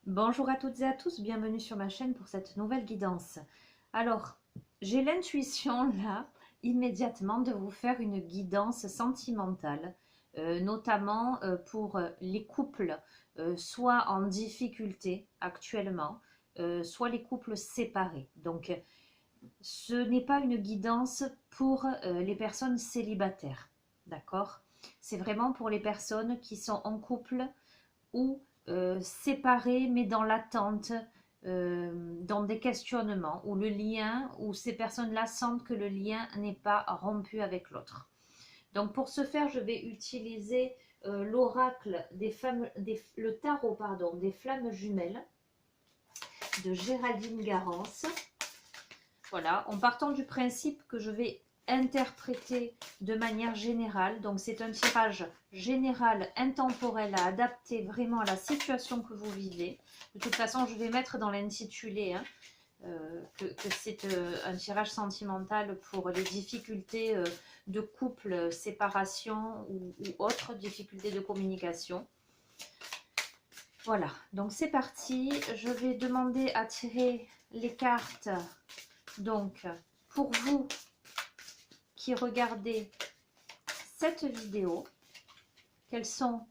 Bonjour à toutes et à tous, bienvenue sur ma chaîne pour cette nouvelle guidance. Alors, j'ai l'intuition là, immédiatement, de vous faire une guidance sentimentale, notamment pour les couples, soit en difficulté actuellement, soit les couples séparés. Donc, ce n'est pas une guidance pour les personnes célibataires, d'accord? C'est vraiment pour les personnes qui sont en couple ou séparés mais dans l'attente, dans des questionnements, où le lien, où ces personnes-là sentent que le lien n'est pas rompu avec l'autre. Donc pour ce faire, je vais utiliser l'oracle des femmes, le tarot pardon, des flammes jumelles de Géraldine Garance. Voilà, en partant du principe que je vais interpréter de manière générale. Donc c'est un tirage général, intemporel, à adapter vraiment à la situation que vous vivez. De toute façon, je vais mettre dans l'intitulé que c'est un tirage sentimental pour les difficultés de couple, séparation ou autres difficultés de communication. Voilà, donc c'est parti. Je vais demander à tirer les cartes. Donc, pour vous qui regardez cette vidéo, quels sont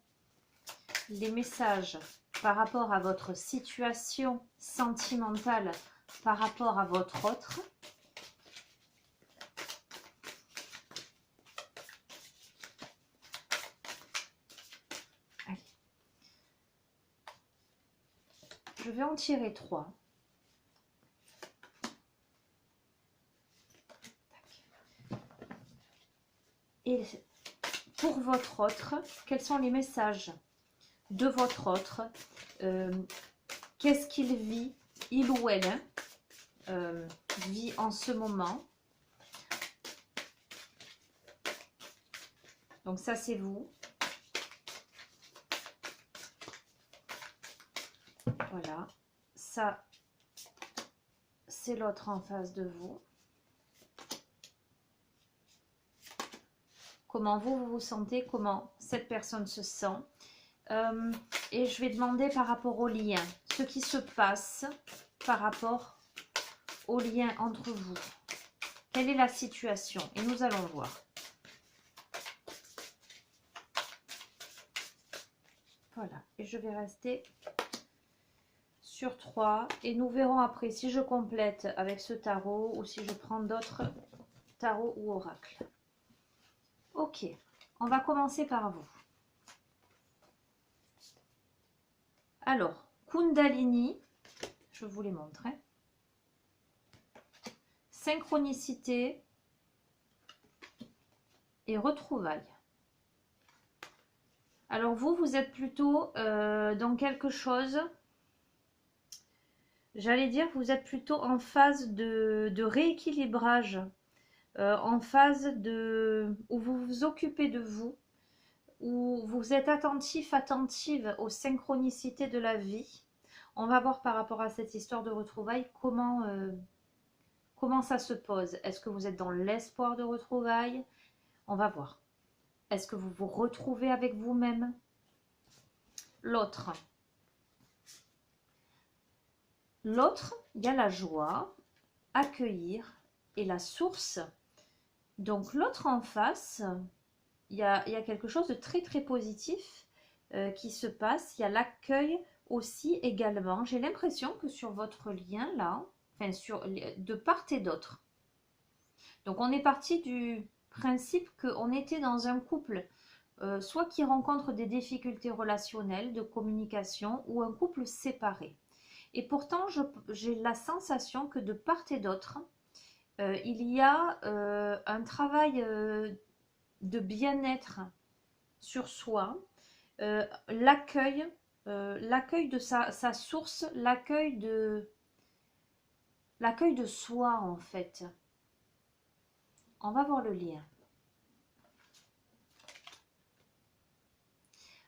les messages par rapport à votre situation sentimentale, par rapport à votre autre? Allez. Je vais en tirer 3. Et pour votre autre, quels sont les messages de votre autre? Qu'est-ce qu'il vit, il ou elle vit en ce moment? Donc ça, c'est vous. Voilà. Ça, c'est l'autre en face de vous. Comment vous vous sentez, comment cette personne se sent. Et je vais demander par rapport au lien, ce qui se passe par rapport au lien entre vous. Quelle est la situation? Et nous allons voir. Voilà, et je vais rester sur 3. Et nous verrons après si je complète avec ce tarot ou si je prends d'autres tarots ou oracles. Ok, on va commencer par vous. Alors, Kundalini, je vous les montre. Synchronicité et retrouvailles. Alors vous êtes plutôt dans quelque chose, j'allais dire, vous êtes plutôt en phase de rééquilibrage, en phase où vous vous occupez de vous, où vous êtes attentif, attentive aux synchronicités de la vie. On va voir par rapport à cette histoire de retrouvailles comment ça se pose. Est-ce que vous êtes dans l'espoir de retrouvailles? On va voir. Est-ce que vous vous retrouvez avec vous-même? L'autre, il y a la joie, accueillir et la source. Donc l'autre en face, il y a quelque chose de très très positif qui se passe. Il y a l'accueil aussi également. J'ai l'impression que sur votre lien là, enfin de part et d'autre. Donc on est parti du principe qu'on était dans un couple, soit qui rencontre des difficultés relationnelles, de communication, ou un couple séparé. Et pourtant, j'ai la sensation que de part et d'autre, il y a un travail de bien-être sur soi, l'accueil de sa source, l'accueil de soi en fait. On va voir le lien.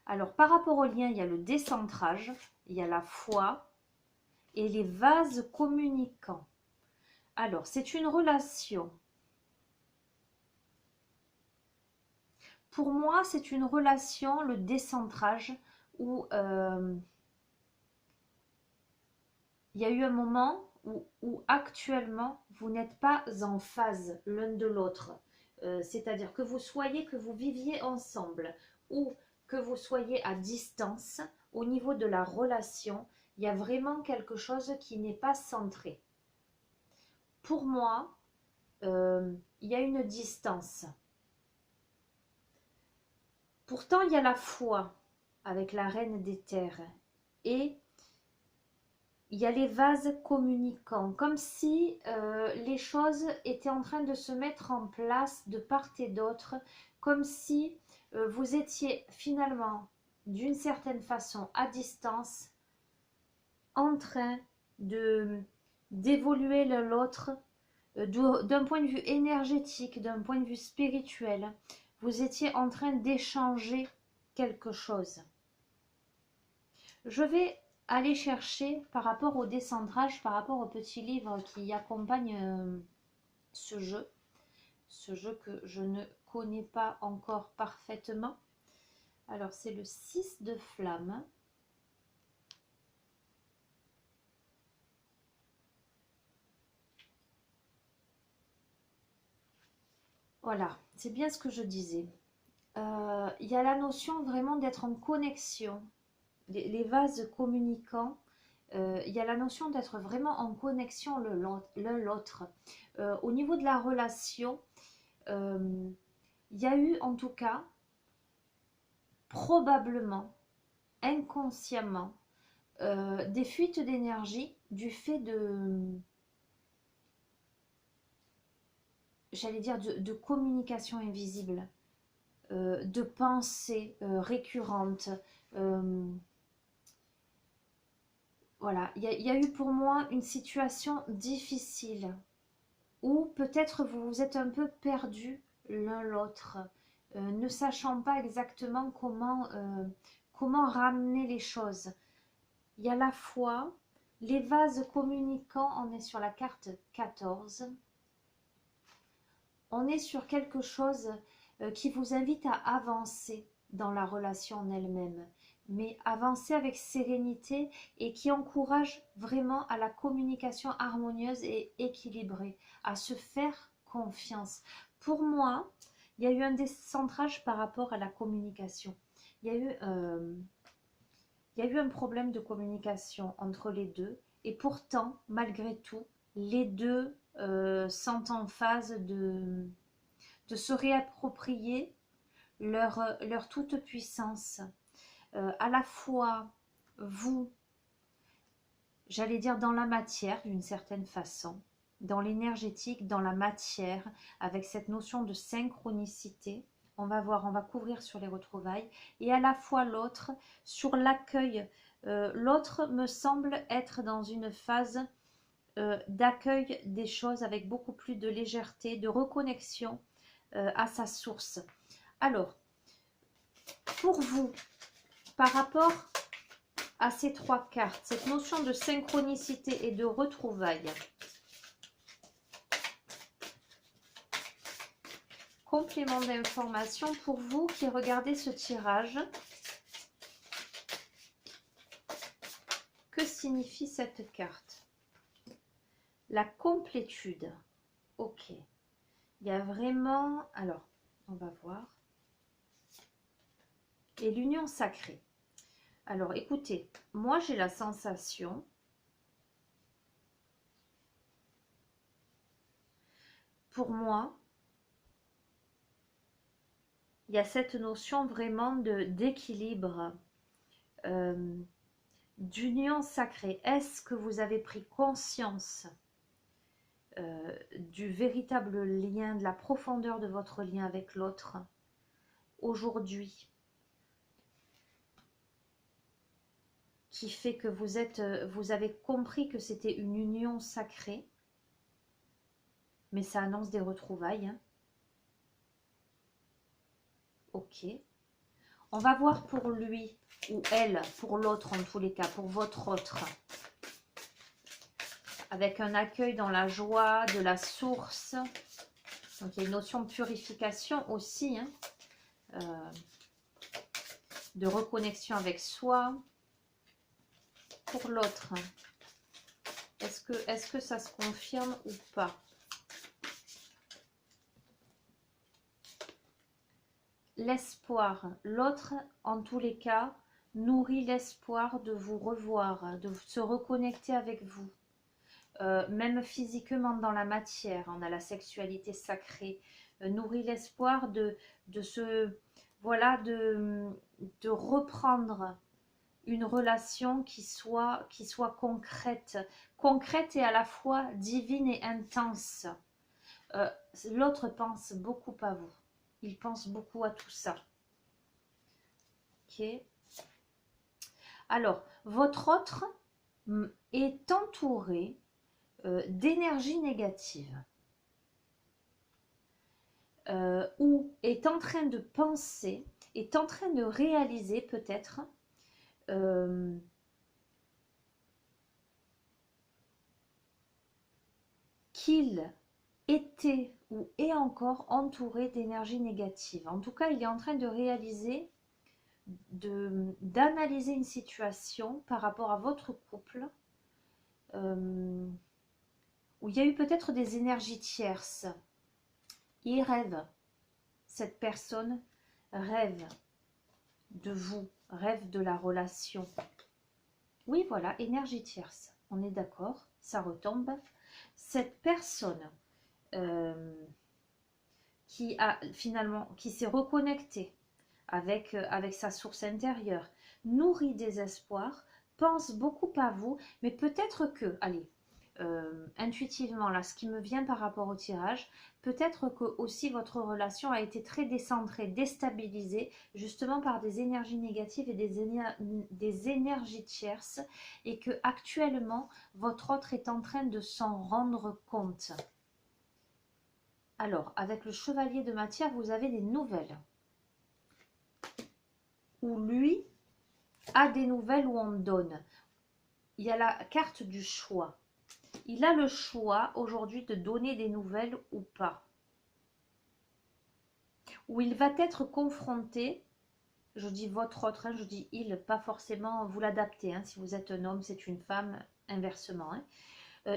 Alors par rapport au lien, il y a le décentrage, il y a la foi et les vases communicants. Alors c'est une relation. Pour moi, c'est une relation, le décentrage, où il y a eu un moment où actuellement, vous n'êtes pas en phase l'un de l'autre. C'est-à-dire que vous viviez ensemble ou que vous soyez à distance, au niveau de la relation, il y a vraiment quelque chose qui n'est pas centré. Pour moi, il y a une distance. Pourtant, il y a la foi avec la reine des terres et il y a les vases communicants, comme si les choses étaient en train de se mettre en place de part et d'autre, comme si vous étiez finalement, d'une certaine façon, à distance, en train d'évoluer l'un l'autre, d'un point de vue énergétique, d'un point de vue spirituel. Vous étiez en train d'échanger quelque chose. Je vais aller chercher par rapport au décentrage, par rapport au petit livre qui accompagne ce jeu que je ne connais pas encore parfaitement. Alors c'est le 6 de flamme. Voilà, c'est bien ce que je disais. Il y a la notion vraiment d'être en connexion. Les vases communicants, il y a la notion d'être vraiment en connexion l'un l'autre. Au niveau de la relation, il y a eu en tout cas, probablement, inconsciemment, des fuites d'énergie du fait j'allais dire, de communication invisible, de pensées récurrentes. Voilà, il y a eu pour moi une situation difficile où peut-être vous vous êtes un peu perdus l'un l'autre, ne sachant pas exactement comment ramener les choses. Il y a la foi, les vases communicants, on est sur la carte 14. On est sur quelque chose qui vous invite à avancer dans la relation en elle-même, mais avancer avec sérénité et qui encourage vraiment à la communication harmonieuse et équilibrée, à se faire confiance. Pour moi, il y a eu un décentrage par rapport à la communication. Il y a eu un problème de communication entre les deux et pourtant, malgré tout, les deux sont en phase de se réapproprier leur toute-puissance. À la fois, vous, j'allais dire dans la matière d'une certaine façon, dans l'énergétique, dans la matière, avec cette notion de synchronicité. On va voir, on va couvrir sur les retrouvailles. Et à la fois l'autre, sur l'accueil. L'autre me semble être dans une phase d'accueil des choses avec beaucoup plus de légèreté, de reconnexion à sa source. Alors, pour vous, par rapport à ces trois cartes, cette notion de synchronicité et de retrouvailles, complément d'information pour vous qui regardez ce tirage, que signifie cette carte? La complétude. Ok. Il y a vraiment... Alors, on va voir. Et l'union sacrée. Alors, écoutez, moi j'ai la sensation pour moi, il y a cette notion vraiment d'équilibre, d'union sacrée. Est-ce que vous avez pris conscience du véritable lien, de la profondeur de votre lien avec l'autre aujourd'hui, qui fait que vous avez compris que c'était une union sacrée, mais ça annonce des retrouvailles, hein. Ok. On va voir pour lui ou elle, pour l'autre en tous les cas, pour votre autre. Avec un accueil dans la joie, de la source. Donc il y a une notion de purification aussi, hein. De reconnexion avec soi. Pour l'autre. Est-ce que ça se confirme ou pas? L'espoir. L'autre, en tous les cas, nourrit l'espoir de vous revoir, de se reconnecter avec vous. Même physiquement dans la matière, on a la sexualité sacrée, nourrit l'espoir de se, voilà, de reprendre une relation qui soit concrète, concrète et à la fois divine et intense. L'autre pense beaucoup à vous, il pense beaucoup à tout ça. Ok. Alors, votre autre est entouré d'énergie négative ou est en train de penser, est en train de réaliser peut-être qu'il était ou est encore entouré d'énergie négative. En tout cas, il est en train de réaliser, d'analyser une situation par rapport à votre couple où il y a eu peut-être des énergies tierces. Il rêve, cette personne rêve de vous, rêve de la relation. Oui, voilà, énergie tierce, on est d'accord, ça retombe. Cette personne qui a finalement, qui s'est reconnectée avec sa source intérieure, nourrit des espoirs, pense beaucoup à vous, mais peut-être que, allez, intuitivement, là, ce qui me vient par rapport au tirage, peut-être que aussi votre relation a été très décentrée, déstabilisée, justement par des énergies négatives et des énergies tierces, et que actuellement votre autre est en train de s'en rendre compte. Alors, avec le chevalier de matière, vous avez des nouvelles. Où lui a des nouvelles où on donne. Il y a la carte du choix. Il a le choix aujourd'hui de donner des nouvelles ou pas. Où il va être confronté, je dis votre autre, hein, je dis il, pas forcément vous l'adaptez. Hein, si vous êtes un homme, c'est une femme, inversement. Hein.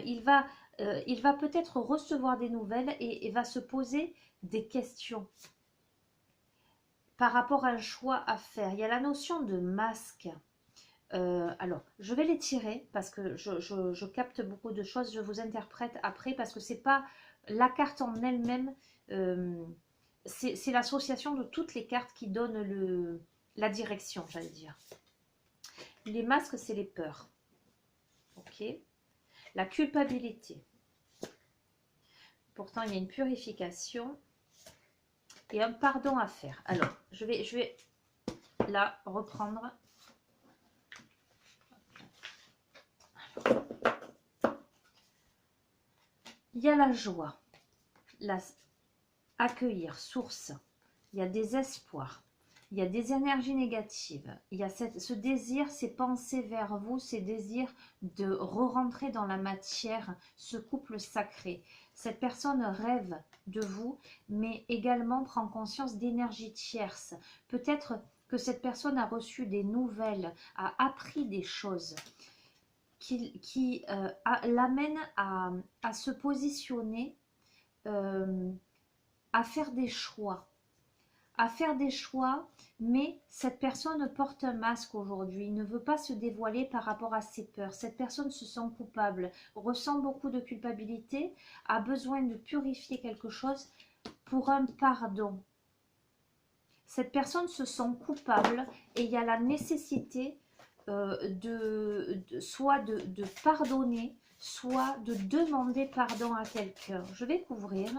Il va peut-être recevoir des nouvelles et va se poser des questions par rapport à un choix à faire. Il y a la notion de masque. Alors, je vais les tirer parce que je capte beaucoup de choses. Je vous interprète après parce que c'est pas la carte en elle-même. C'est l'association de toutes les cartes qui donnent la direction, j'allais dire. Les masques, c'est les peurs. Ok. La culpabilité. Pourtant, il y a une purification et un pardon à faire. Alors, je vais là reprendre. Il y a la joie, accueillir, source. Il y a des espoirs. Il y a des énergies négatives. Il y a ce désir, ces pensées vers vous, ces désirs de re-rentrer dans la matière, ce couple sacré. Cette personne rêve de vous, mais également prend conscience d'énergie tierce. Peut-être que cette personne a reçu des nouvelles, a appris des choses qui l'amène à se positionner, à faire des choix. Mais cette personne porte un masque aujourd'hui, il ne veut pas se dévoiler par rapport à ses peurs. Cette personne se sent coupable, ressent beaucoup de culpabilité, a besoin de purifier quelque chose pour un pardon. Cette personne se sent coupable et il y a la nécessité soit de pardonner, soit de demander pardon à quelqu'un. Je vais couvrir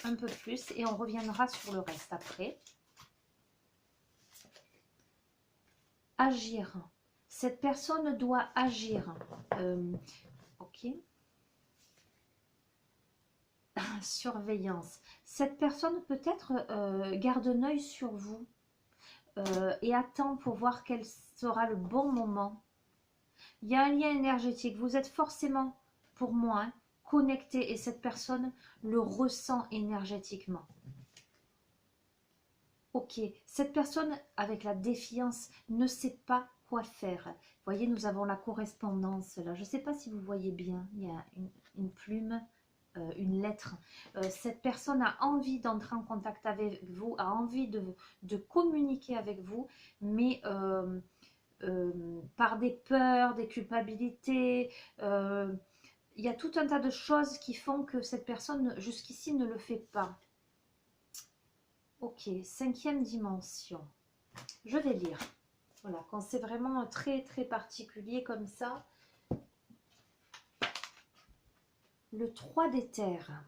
un peu plus et on reviendra sur le reste après. Agir. Cette personne doit agir. Ok. Surveillance. Cette personne peut-être garde un œil sur vous et attend pour voir quel sera le bon moment. Il y a un lien énergétique. Vous êtes forcément, pour moi, connecté et cette personne le ressent énergétiquement. Ok, cette personne avec la défiance ne sait pas quoi faire. Vous voyez, nous avons la correspondance là. Je ne sais pas si vous voyez bien. Il y a une plume, une lettre. Cette personne a envie d'entrer en contact avec vous, a envie de communiquer avec vous, mais par des peurs, des culpabilités. Il y a tout un tas de choses qui font que cette personne, jusqu'ici, ne le fait pas. Ok, 5e dimension. Je vais lire. Voilà, quand c'est vraiment très très particulier comme ça. Le 3 des terres.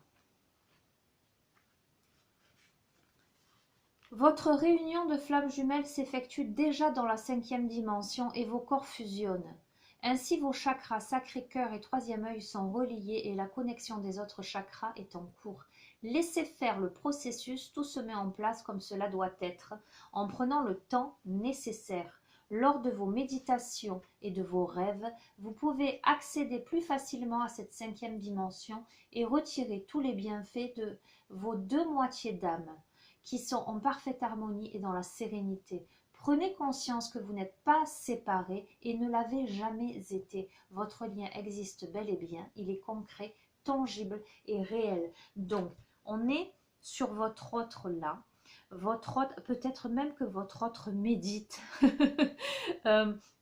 Votre réunion de flammes jumelles s'effectue déjà dans la 5e dimension et vos corps fusionnent. Ainsi, vos chakras Sacré-Cœur et 3e œil sont reliés et la connexion des autres chakras est en cours. Laissez faire le processus, tout se met en place comme cela doit être, en prenant le temps nécessaire. Lors de vos méditations et de vos rêves, vous pouvez accéder plus facilement à cette 5e dimension et retirer tous les bienfaits de vos 2 moitiés d'âme, qui sont en parfaite harmonie et dans la sérénité. Prenez conscience que vous n'êtes pas séparés et ne l'avez jamais été. Votre lien existe bel et bien, il est concret, tangible et réel. Donc, on est sur votre autre là. Votre autre, peut-être même que votre autre médite.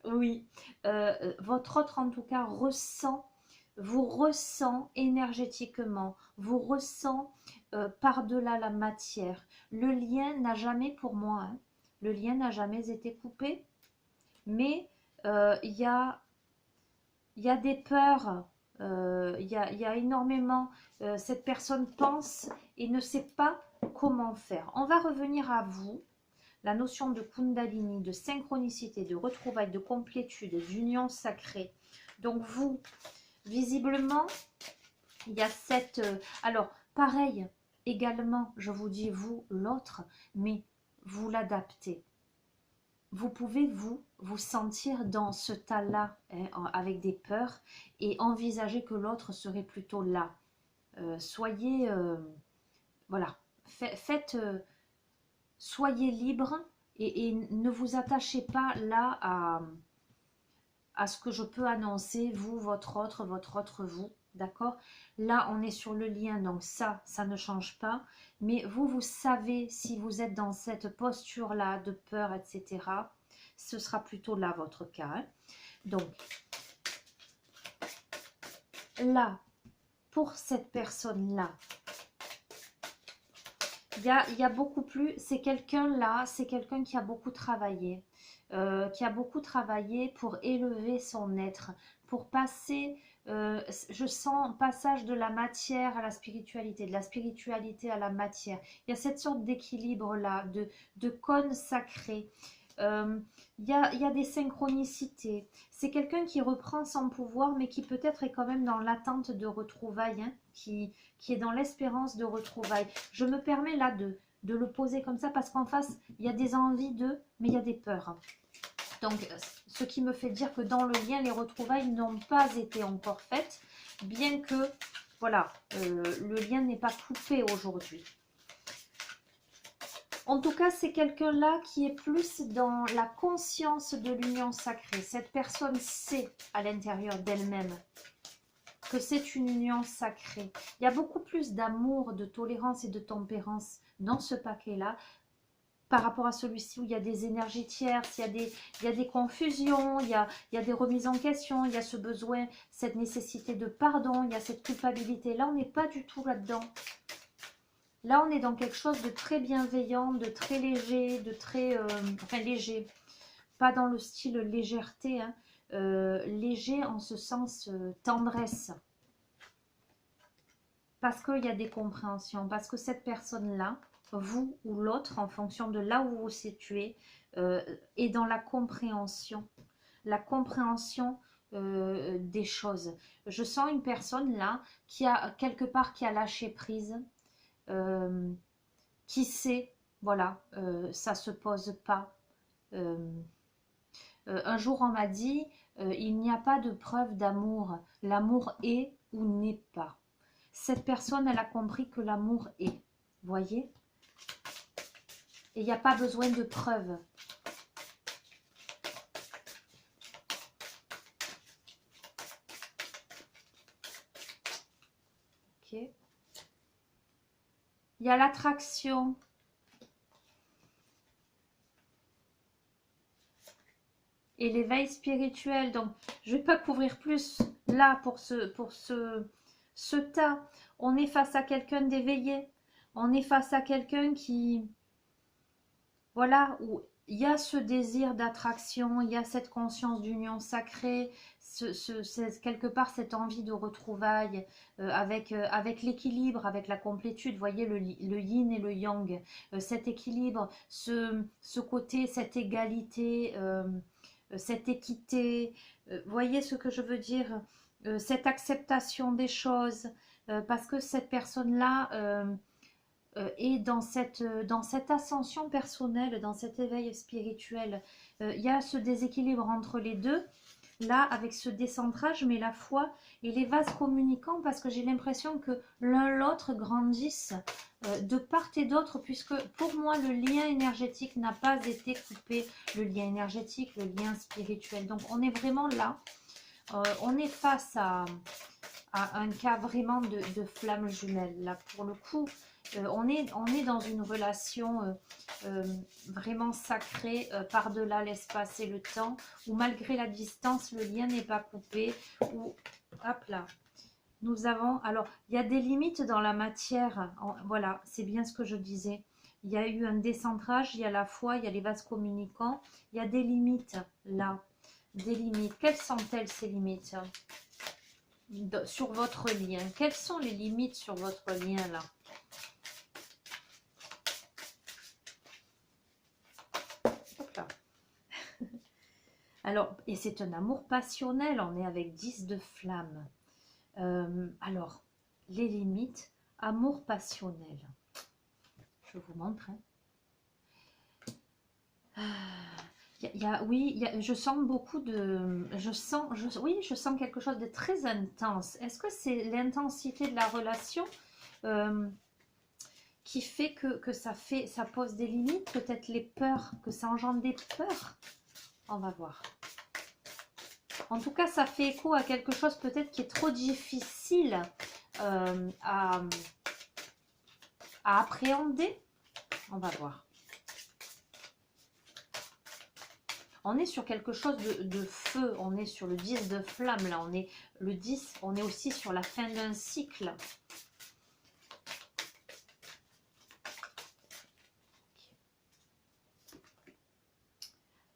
Oui, votre autre en tout cas vous ressent énergétiquement, vous ressent par-delà la matière. Le lien n'a jamais, pour moi, hein, le lien n'a jamais été coupé, mais il y a des peurs, il y a énormément, cette personne pense et ne sait pas comment faire. On va revenir à vous, la notion de Kundalini, de synchronicité, de retrouvailles, de complétude, d'union sacrée. Donc vous, visiblement, il y a cette... alors, pareil, également, je vous dis vous, l'autre, mais vous l'adaptez. Vous pouvez vous sentir dans ce tas-là, hein, avec des peurs, et envisager que l'autre serait plutôt là. Soyez... voilà, faites... soyez libre et ne vous attachez pas là à ce que je peux annoncer, vous, votre autre, vous, d'accord? Là, on est sur le lien, donc ça ne change pas. Mais vous, vous savez, si vous êtes dans cette posture-là de peur, etc., ce sera plutôt là votre cas. Hein. Donc, là, pour cette personne-là, il y a beaucoup plus, c'est quelqu'un-là, c'est quelqu'un qui a beaucoup travaillé. Qui a beaucoup travaillé pour élever son être, pour passer, je sens, passage de la matière à la spiritualité, de la spiritualité à la matière. Il y a cette sorte d'équilibre-là, de cône sacré. Il y a des synchronicités. C'est quelqu'un qui reprend son pouvoir, mais qui peut-être est quand même dans l'attente de retrouvailles, hein, qui est dans l'espérance de retrouvailles. Je me permets là de le poser comme ça, parce qu'en face, il y a des envies mais il y a des peurs. Donc, ce qui me fait dire que dans le lien, les retrouvailles n'ont pas été encore faites, bien que, voilà, le lien n'est pas coupé aujourd'hui. En tout cas, c'est quelqu'un-là qui est plus dans la conscience de l'union sacrée. Cette personne sait à l'intérieur d'elle-même que c'est une union sacrée. Il y a beaucoup plus d'amour, de tolérance et de tempérance dans ce paquet-là, par rapport à celui-ci où il y a des énergies tierces, il y a des confusions, il y a des remises en question, il y a ce besoin, cette nécessité de pardon, il y a cette culpabilité. Là, on n'est pas du tout là-dedans. Là, on est dans quelque chose de très bienveillant, de très léger, de très... enfin, léger. Pas dans le style légèreté, hein, léger en ce sens tendresse. Parce qu'il y a des compréhensions, parce que cette personne-là, vous ou l'autre, en fonction de là où vous vous situez, est dans la compréhension des choses. Je sens une personne là qui a quelque part qui a lâché prise, qui sait, voilà, ça se pose pas. Un jour on m'a dit, il n'y a pas de preuve d'amour, l'amour est ou n'est pas. Cette personne, elle a compris que l'amour est, voyez? Et il n'y a pas besoin de preuves. Ok. Il y a l'attraction. Et l'éveil spirituel. Donc, je ne vais pas couvrir plus là pour ce tas. On est face à quelqu'un d'éveillé. On est face à quelqu'un qui, voilà, où il y a ce désir d'attraction, il y a cette conscience d'union sacrée, quelque part cette envie de retrouvailles avec l'équilibre, avec la complétude. Vous voyez le yin et le yang, cet équilibre, ce côté, cette égalité, cette équité. Voyez ce que je veux dire, cette acceptation des choses, parce que cette personne-là et dans cette ascension personnelle, dans cet éveil spirituel, il y a ce déséquilibre entre les deux, là, avec ce décentrage, mais la foi et les vases communicants, parce que j'ai l'impression que l'un l'autre grandissent de part et d'autre, puisque pour moi, le lien énergétique n'a pas été coupé, le lien énergétique, le lien spirituel. Donc, on est vraiment là, on est face à un cas vraiment de flamme jumelle, là, pour le coup. On est dans une relation vraiment sacrée par-delà l'espace et le temps, où malgré la distance, le lien n'est pas coupé. Où, hop là, nous avons... Alors, il y a des limites dans la matière. Voilà, c'est bien ce que je disais. Il y a eu un décentrage, il y a la foi, il y a les vases communicants. Il y a des limites là, des limites. Quelles sont-elles ces limites sur votre lien? Quelles sont les limites sur votre lien là? Alors, et c'est un amour passionnel, on est avec 10 de flamme. Alors, les limites, amour passionnel. Je vous montre. Oui, je sens beaucoup de... Oui, je sens quelque chose de très intense. Est-ce que c'est l'intensité de la relation qui fait que ça pose des limites? Peut-être les peurs, que ça engendre des peurs? On va voir. En tout cas, ça fait écho à quelque chose peut-être qui est trop difficile à appréhender. On va voir. On est sur quelque chose de feu. On est sur le 10 de flamme. Là, on est le 10. On est aussi sur la fin d'un cycle.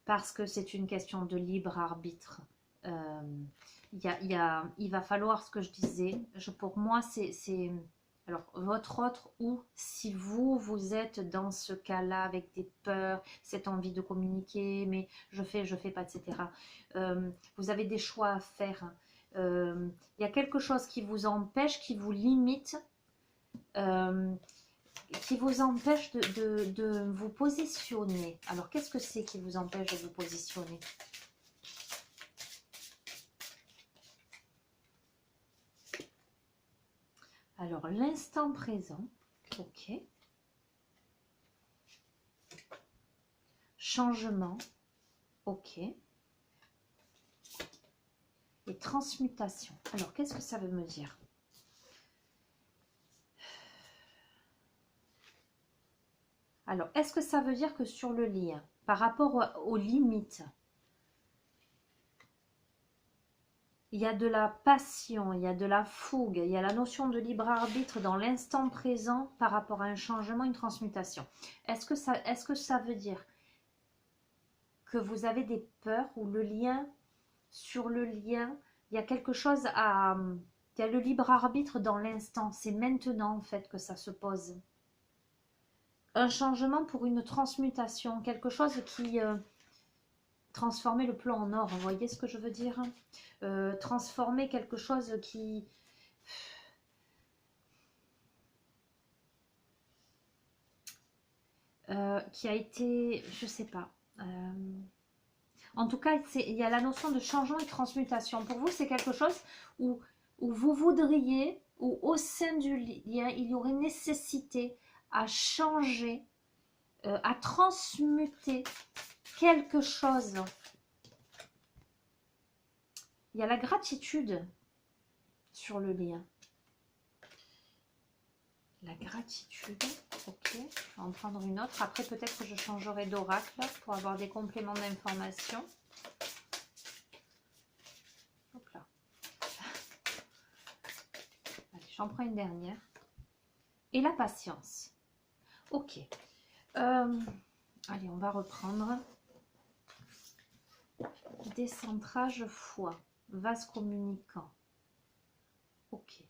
Parce que c'est une question de libre arbitre. Il va falloir, ce que je disais, pour moi, c'est alors votre autre, ou si vous êtes dans ce cas-là avec des peurs, cette envie de communiquer, mais je fais pas, etc. Vous avez des choix à faire. Il y a quelque chose qui vous empêche, qui vous limite, qui vous empêche de vous positionner. Alors, qu'est-ce que c'est qui vous empêche de vous positionner? Alors, l'instant présent, ok. Changement, ok. Et transmutation. Alors, qu'est-ce que ça veut me dire? Alors, est-ce que ça veut dire que sur le lien, par rapport aux limites, il y a de la passion, il y a de la fougue, il y a la notion de libre arbitre dans l'instant présent par rapport à un changement, une transmutation. Est-ce que ça veut dire que vous avez des peurs ou le lien, sur le lien, il y a quelque chose à... Il y a le libre arbitre dans l'instant, c'est maintenant en fait que ça se pose. Un changement pour une transmutation, quelque chose qui... transformer le plan en or, vous voyez ce que je veux dire? Transformer quelque chose qui a été, je sais pas. En tout cas, il y a la notion de changement et de transmutation. Pour vous, c'est quelque chose où vous voudriez, ou au sein du lien, il y aurait nécessité à changer, à transmuter quelque chose. Il y a la gratitude sur le lien. La gratitude, ok, je vais en prendre une autre. Après, peut-être que je changerai d'oracle pour avoir des compléments d'information. Hop là. Allez, j'en prends une dernière. Et la patience. Ok. Allez, on va reprendre. Décentrage, foi, vase communicant. Ok.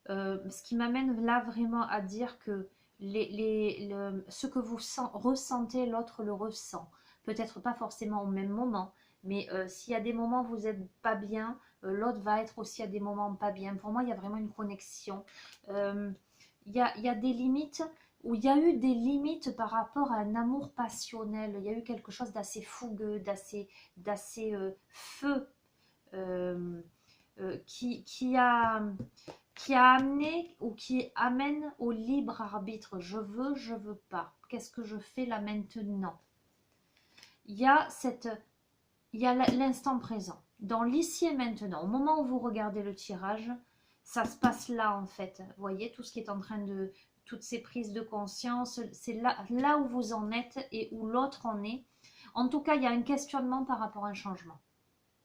Ce qui m'amène là vraiment à dire que ce que vous ressentez, l'autre le ressent. Peut-être pas forcément au même moment, mais s'il y a des moments où vous n'êtes pas bien, l'autre va être aussi à des moments pas bien. Pour moi, il y a vraiment une connexion. Il y a des limites, où il y a eu des limites par rapport à un amour passionnel. Il y a eu quelque chose d'assez fougueux, d'assez feu, qui a amené ou qui amène au libre arbitre. Je veux pas. Qu'est-ce que je fais là maintenant? Il y a l'instant présent. Dans l'ici et maintenant, au moment où vous regardez le tirage, ça se passe là en fait. Vous voyez tout ce qui est en train de... Toutes ces prises de conscience, c'est là où vous en êtes et où l'autre en est. En tout cas, il y a un questionnement par rapport à un changement.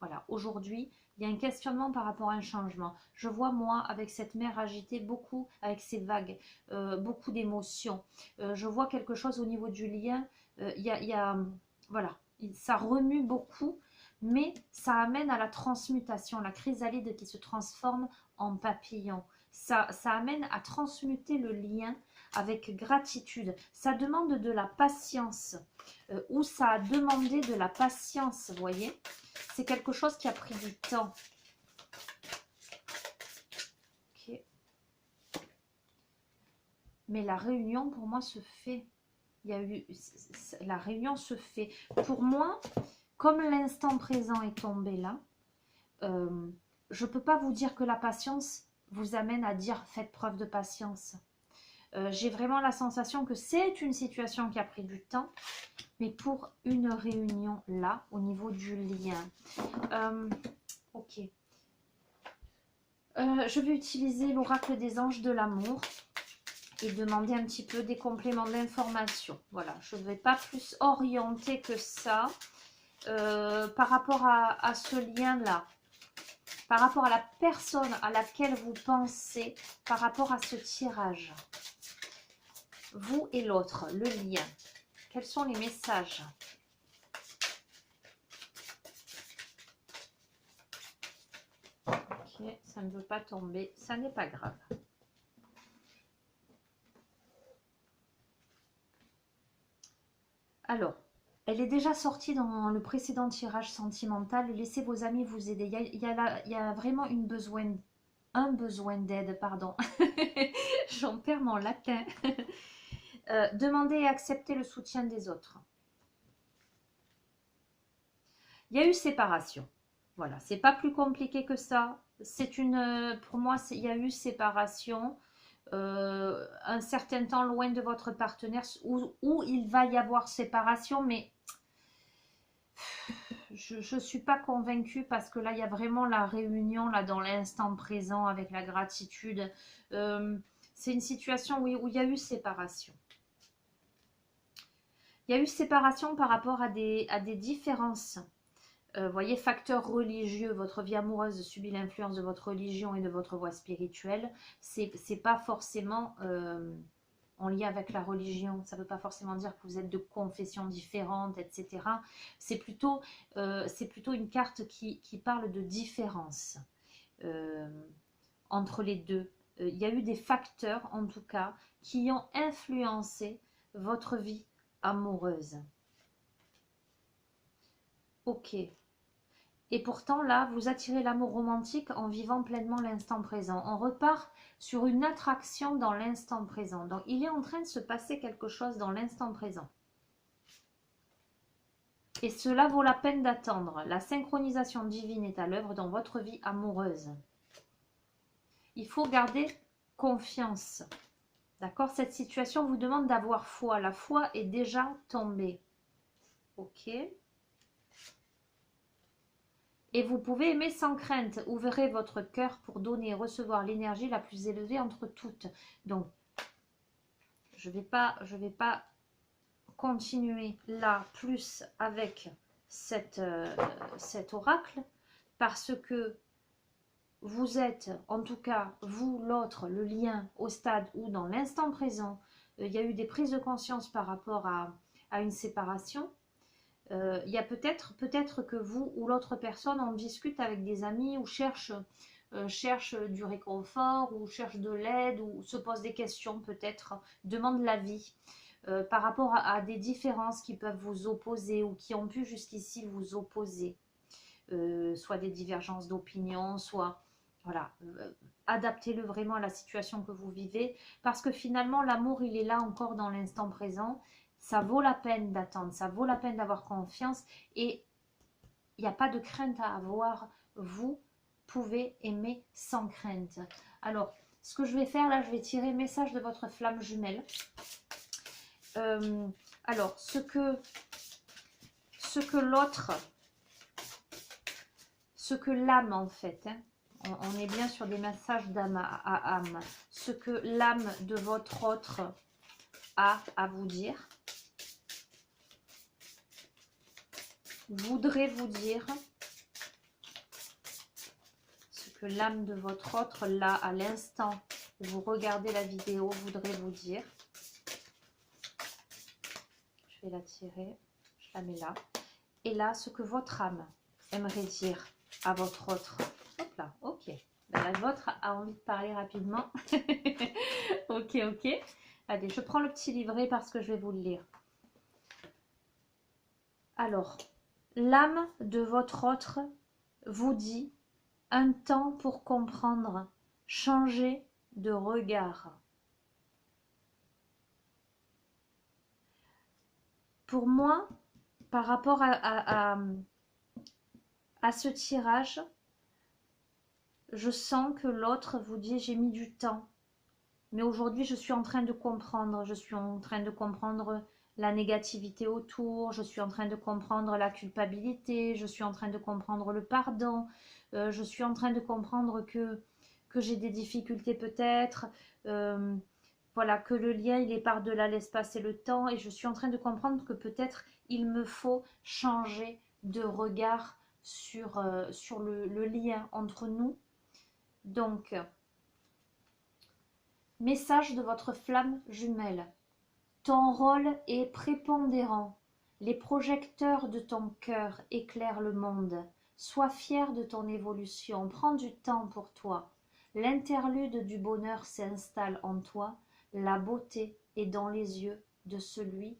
Voilà, aujourd'hui, il y a un questionnement par rapport à un changement. Je vois, moi, avec cette mer agitée, beaucoup avec ces vagues, beaucoup d'émotions. Je vois quelque chose au niveau du lien. Voilà, ça remue beaucoup, mais ça amène à la transmutation, la chrysalide qui se transforme en papillon. Ça amène à transmuter le lien avec gratitude. Ça demande de la patience, ou ça a demandé de la patience, vous voyez. C'est quelque chose qui a pris du temps. Okay. Mais la réunion, pour moi, se fait. La réunion se fait. Pour moi, comme l'instant présent est tombé là, je ne peux pas vous dire que la patience vous amène à dire faites preuve de patience. J'ai vraiment la sensation que c'est une situation qui a pris du temps, mais pour une réunion là, au niveau du lien. Ok. Je vais utiliser l'oracle des anges de l'amour et demander un petit peu des compléments d'information. Voilà, je ne vais pas plus orienter que ça par rapport à ce lien-là, par rapport à la personne à laquelle vous pensez, par rapport à ce tirage. Vous et l'autre, le lien. Quels sont les messages ? Ok, ça ne veut pas tomber, ça n'est pas grave. Alors, elle est déjà sortie dans le précédent tirage sentimental. Laissez vos amis vous aider. Il y a vraiment un besoin d'aide, pardon. J'en perds mon latin. Demandez et acceptez le soutien des autres. Il y a eu séparation. Voilà, c'est pas plus compliqué que ça. Pour moi, il y a eu séparation. Un certain temps loin de votre partenaire où il va y avoir séparation, mais je ne suis pas convaincue parce que là, il y a vraiment la réunion là dans l'instant présent avec la gratitude. C'est une situation où il y a eu séparation. Il y a eu séparation par rapport à des différences. Voyez, facteur religieux, votre vie amoureuse subit l'influence de votre religion et de votre voie spirituelle. C'est pas forcément en lien avec la religion. Ça ne veut pas forcément dire que vous êtes de confessions différentes, etc. C'est plutôt une carte qui parle de différence entre les deux. Il y a eu des facteurs, en tout cas, qui ont influencé votre vie amoureuse. Ok. Et pourtant, là, vous attirez l'amour romantique en vivant pleinement l'instant présent. On repart sur une attraction dans l'instant présent. Donc, il est en train de se passer quelque chose dans l'instant présent. Et cela vaut la peine d'attendre. La synchronisation divine est à l'œuvre dans votre vie amoureuse. Il faut garder confiance. D'accord? Cette situation vous demande d'avoir foi. La foi est déjà tombée. Ok? Et vous pouvez aimer sans crainte. Ouvrez votre cœur pour donner et recevoir l'énergie la plus élevée entre toutes. Donc, je vais pas continuer là plus avec cet oracle, parce que vous êtes, en tout cas, vous, l'autre, le lien au stade où dans l'instant présent, il y a eu des prises de conscience par rapport à une séparation. Il y a peut-être que vous ou l'autre personne en discute avec des amis ou cherche du réconfort ou cherche de l'aide ou se pose des questions peut-être, demande l'avis par rapport à des différences qui peuvent vous opposer ou qui ont pu jusqu'ici vous opposer. Soit des divergences d'opinion, soit voilà, adaptez-le vraiment à la situation que vous vivez, parce que finalement l'amour il est là encore dans l'instant présent, ça vaut la peine d'attendre, ça vaut la peine d'avoir confiance et il n'y a pas de crainte à avoir, vous pouvez aimer sans crainte. Alors, ce que je vais faire là, je vais tirer message de votre flamme jumelle. Alors, ce que l'autre, ce que l'âme en fait, hein, on est bien sur des messages d'âme à âme, ce que l'âme de votre autre a à vous dire, voudrait vous dire, ce que l'âme de votre autre, là, à l'instant où vous regardez la vidéo, voudrait vous dire. Je vais la tirer, je la mets là. Et là, ce que votre âme aimerait dire à votre autre. Hop là, ok. Ben, la vôtre a envie de parler rapidement. Ok, ok. Allez, je prends le petit livret parce que je vais vous le lire. Alors, l'âme de votre autre vous dit un temps pour comprendre, changer de regard. Pour moi, par rapport à ce tirage, je sens que l'autre vous dit j'ai mis du temps, mais aujourd'hui je suis en train de comprendre, je suis en train de comprendre la négativité autour, je suis en train de comprendre la culpabilité, je suis en train de comprendre le pardon, je suis en train de comprendre que j'ai des difficultés peut-être, voilà, que le lien il est par-delà l'espace et le temps, et je suis en train de comprendre que peut-être il me faut changer de regard sur le lien entre nous. Donc, message de votre flamme jumelle. Ton rôle est prépondérant. Les projecteurs de ton cœur éclairent le monde. Sois fier de ton évolution. Prends du temps pour toi. L'interlude du bonheur s'installe en toi. La beauté est dans les yeux de celui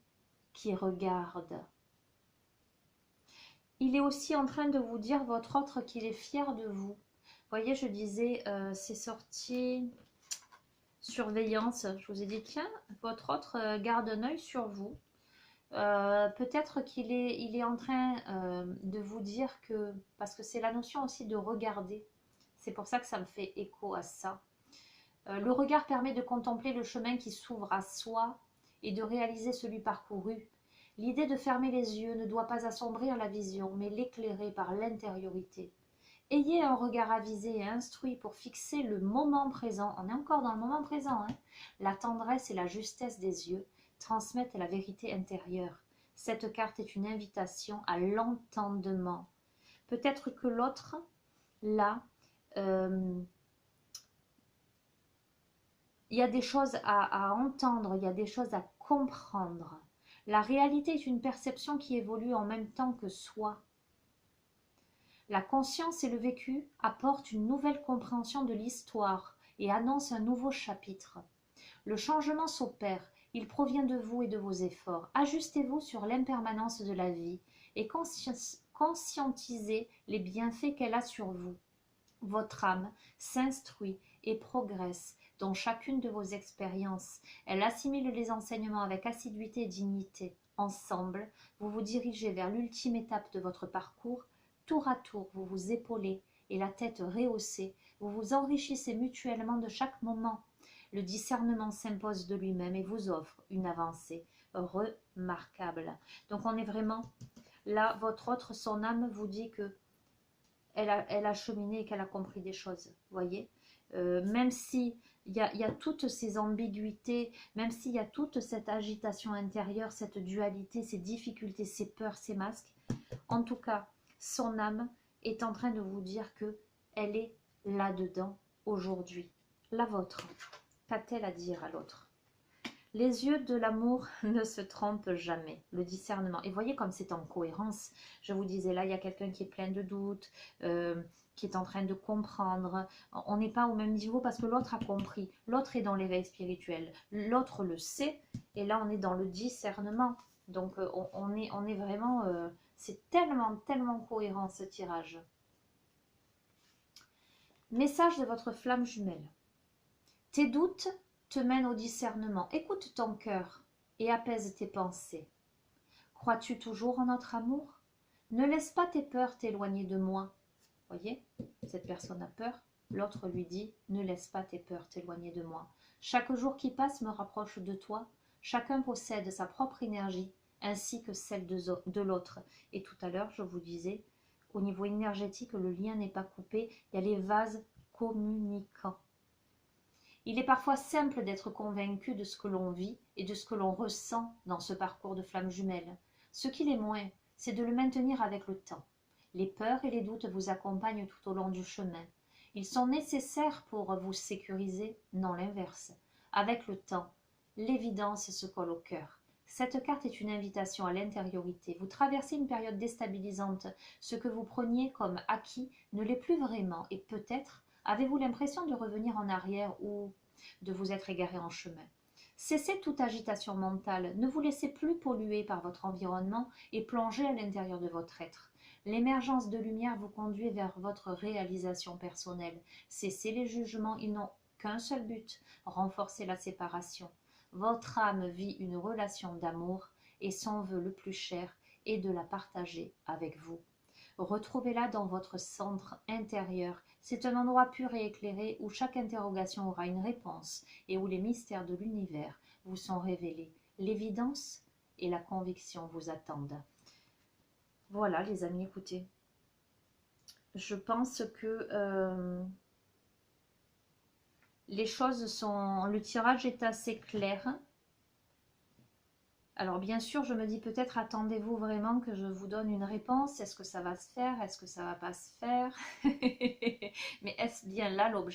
qui regarde. Il est aussi en train de vous dire, votre autre, qu'il est fier de vous. Vous voyez, je disais, c'est sorti surveillance. Je vous ai dit, tiens, votre autre garde un œil sur vous. Peut-être qu'il est en train de vous dire que, parce que c'est la notion aussi de regarder, c'est pour ça que ça me fait écho à ça. Le regard permet de contempler le chemin qui s'ouvre à soi et de réaliser celui parcouru. L'idée de fermer les yeux ne doit pas assombrir la vision, mais l'éclairer par l'intériorité. Ayez un regard avisé et instruit pour fixer le moment présent. On est encore dans le moment présent, hein. La tendresse et la justesse des yeux transmettent la vérité intérieure. Cette carte est une invitation à l'entendement. Peut-être que l'autre, là, il y a des choses à entendre, il y a des choses à comprendre. La réalité est une perception qui évolue en même temps que soi. La conscience et le vécu apportent une nouvelle compréhension de l'histoire et annoncent un nouveau chapitre. Le changement s'opère, il provient de vous et de vos efforts. Ajustez-vous sur l'impermanence de la vie et conscientisez les bienfaits qu'elle a sur vous. Votre âme s'instruit et progresse dans chacune de vos expériences. Elle assimile les enseignements avec assiduité et dignité. Ensemble, vous vous dirigez vers l'ultime étape de votre parcours. Tour à tour, vous vous épaulez et la tête rehaussée. Vous vous enrichissez mutuellement de chaque moment. Le discernement s'impose de lui-même et vous offre une avancée remarquable. Donc on est vraiment là, votre autre, son âme vous dit que elle a cheminé et qu'elle a compris des choses, voyez. même si il y a toutes ces ambiguïtés, même s'il y a toute cette agitation intérieure, cette dualité, ces difficultés, ces peurs, ces masques, en tout cas, son âme est en train de vous dire que elle est là-dedans aujourd'hui. La vôtre, qu'a-t-elle à dire à l'autre? Les yeux de l'amour ne se trompent jamais, le discernement. Et voyez comme c'est en cohérence. Je vous disais là, il y a quelqu'un qui est plein de doutes, qui est en train de comprendre. On n'est pas au même niveau parce que l'autre a compris. L'autre est dans l'éveil spirituel. L'autre le sait. Et là, on est dans le discernement. Donc, on est vraiment... c'est tellement, tellement cohérent ce tirage. Message de votre flamme jumelle. Tes doutes te mènent au discernement. Écoute ton cœur et apaise tes pensées. Crois-tu toujours en notre amour? Ne laisse pas tes peurs t'éloigner de moi. Voyez, cette personne a peur. L'autre lui dit, ne laisse pas tes peurs t'éloigner de moi. Chaque jour qui passe me rapproche de toi. Chacun possède sa propre énergie ainsi que celle de l'autre. Et tout à l'heure, je vous disais, au niveau énergétique, le lien n'est pas coupé. Il y a les vases communicants. Il est parfois simple d'être convaincu de ce que l'on vit et de ce que l'on ressent dans ce parcours de flamme jumelle. Ce qu'il est moins, c'est de le maintenir avec le temps. Les peurs et les doutes vous accompagnent tout au long du chemin. Ils sont nécessaires pour vous sécuriser, non l'inverse. Avec le temps, l'évidence se colle au cœur. Cette carte est une invitation à l'intériorité. Vous traversez une période déstabilisante. Ce que vous preniez comme acquis ne l'est plus vraiment et peut-être avez-vous l'impression de revenir en arrière ou de vous être égaré en chemin? Cessez toute agitation mentale, ne vous laissez plus polluer par votre environnement et plongez à l'intérieur de votre être. L'émergence de lumière vous conduit vers votre réalisation personnelle. Cessez les jugements, ils n'ont qu'un seul but, renforcer la séparation. Votre âme vit une relation d'amour et son vœu le plus cher est de la partager avec vous. Retrouvez-la dans votre centre intérieur. C'est un endroit pur et éclairé où chaque interrogation aura une réponse et où les mystères de l'univers vous sont révélés. L'évidence et la conviction vous attendent. Voilà les amis, écoutez. Je pense que les choses sont... Le tirage est assez clair. Alors bien sûr, je me dis peut-être attendez-vous vraiment que je vous donne une réponse. Est-ce que ça va se faire? Est-ce que ça va pas se faire? Mais est-ce bien là l'objet?